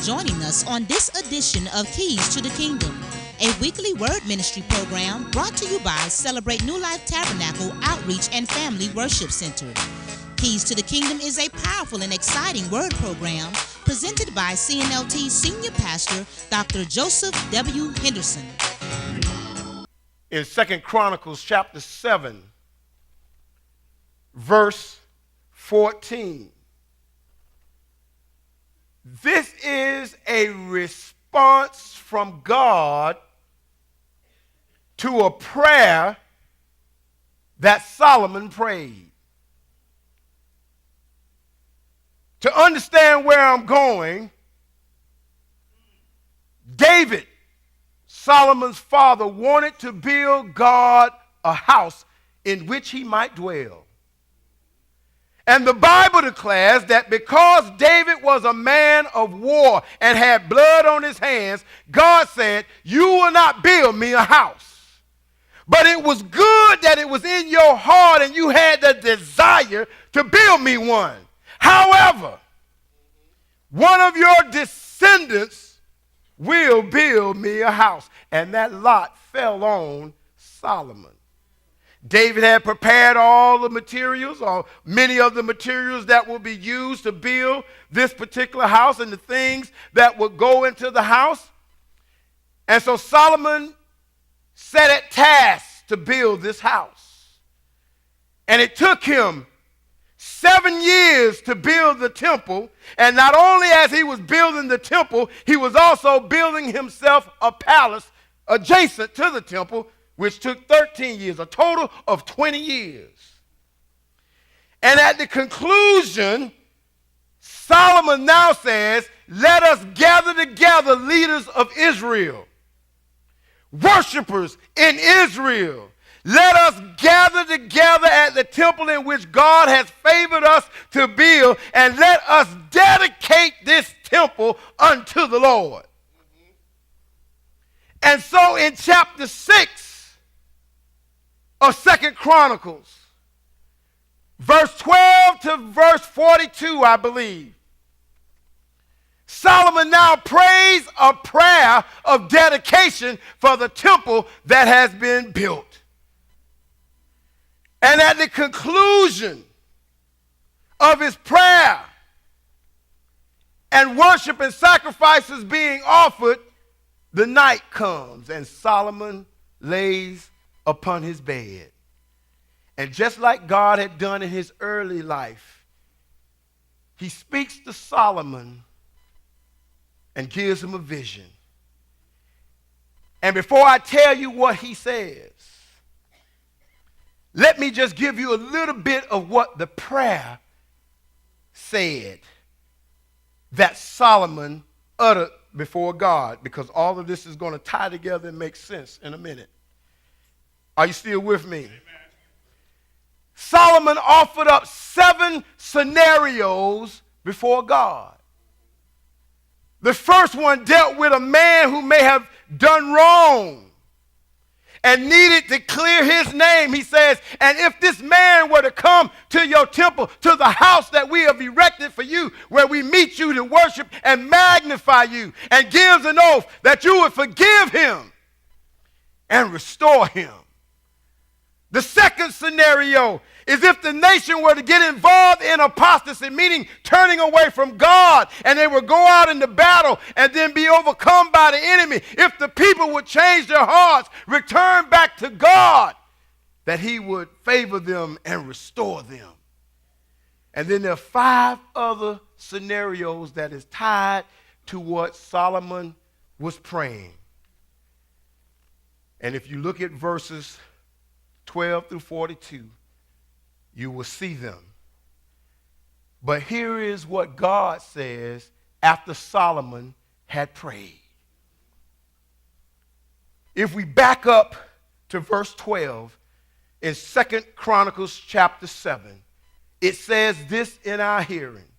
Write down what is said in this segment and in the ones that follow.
joining us on this edition of Keys to the Kingdom, a weekly word ministry program brought to you by Celebrate New Life Tabernacle Outreach and Family Worship Center. Keys to the Kingdom is a powerful and exciting word program presented by CNLT Senior Pastor Dr. Joseph W. Henderson. In 2 Chronicles chapter 7, verse 14. This is a response from God to a prayer that Solomon prayed. To understand where I'm going, David, Solomon's father, wanted to build God a house in which he might dwell. And the Bible declares that because David was a man of war and had blood on his hands, God said, "You will not build me a house." But it was good that it was in your heart and you had the desire to build me one. However, one of your descendants will build me a house. And that lot fell on Solomon. David had prepared all the materials, or many of the materials that will be used to build this particular house and the things that would go into the house. And so Solomon set at task to build this house. And it took him 7 years to build the temple. And not only as he was building the temple, he was also building himself a palace adjacent to the temple, which took 13 years, a total of 20 years. And at the conclusion, Solomon now says, "Let us gather together leaders of Israel, worshipers in Israel. Let us gather together at the temple in which God has favored us to build, and let us dedicate this temple unto the Lord." And so in chapter 6 of 2 Chronicles, verse 12 to verse 42, I believe, Solomon now prays a prayer of dedication for the temple that has been built. And at the conclusion of his prayer and worship and sacrifices being offered, the night comes and Solomon lays upon his bed. And just like God had done in his early life, he speaks to Solomon and gives him a vision. And before I tell you what he says, let me just give you a little bit of what the prayer said that Solomon uttered before God, because all of this is going to tie together and make sense in a minute. Are you still with me? Amen. Solomon offered up 7 scenarios before God. The first one dealt with a man who may have done wrong and needed to clear his name. He says, "And if this man were to come to your temple, to the house that we have erected for you, where we meet you to worship and magnify you," and gives an oath that you would forgive him and restore him. The second scenario is if the nation were to get involved in apostasy, meaning turning away from God, and they would go out into battle and then be overcome by the enemy. If the people would change their hearts, return back to God, that he would favor them and restore them. And then there are 5 other scenarios that is tied to what Solomon was praying. And if you look at verses 12 through 42, you will see them. But here is what God says after Solomon had prayed. If we back up to verse 12 in 2 Chronicles chapter 7, it says this in our hearing: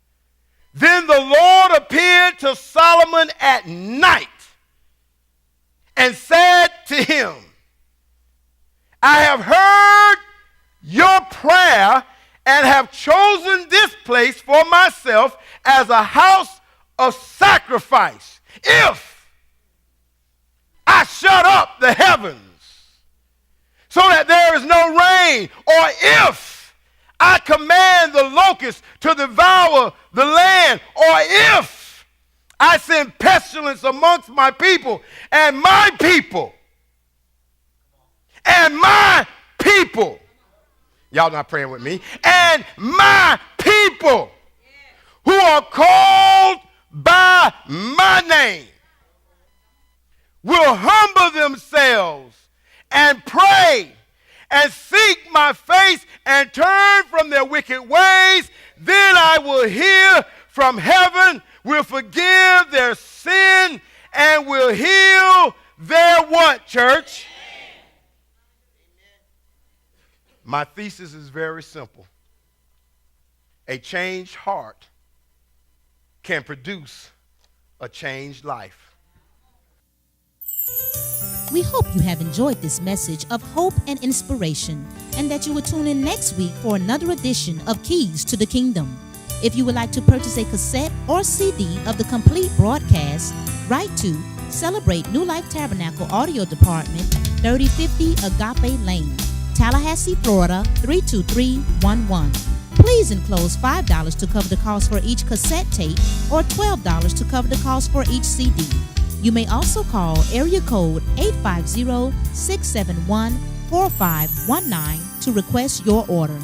"Then the Lord appeared to Solomon at night and said to him, I have heard your prayer and have chosen this place for myself as a house a sacrifice. If I shut up the heavens so that there is no rain, or if I command the locusts to devour the land, or if I send pestilence amongst my people, and my people, y'all not praying with me, and my people who are called by my name will humble themselves and pray and seek my face and turn from their wicked ways, then I will hear from heaven, will forgive their sin, and will heal their what, church? My thesis is very simple. A changed heart can produce a changed life. We hope you have enjoyed this message of hope and inspiration, and that you will tune in next week for another edition of Keys to the Kingdom. If you would like to purchase a cassette or CD of the complete broadcast, write to Celebrate New Life Tabernacle Audio Department, 3050 Agape Lane, Tallahassee, Florida, 32311. Please enclose $5 to cover the cost for each cassette tape or $12 to cover the cost for each CD. You may also call area code 850-671-4519 to request your order.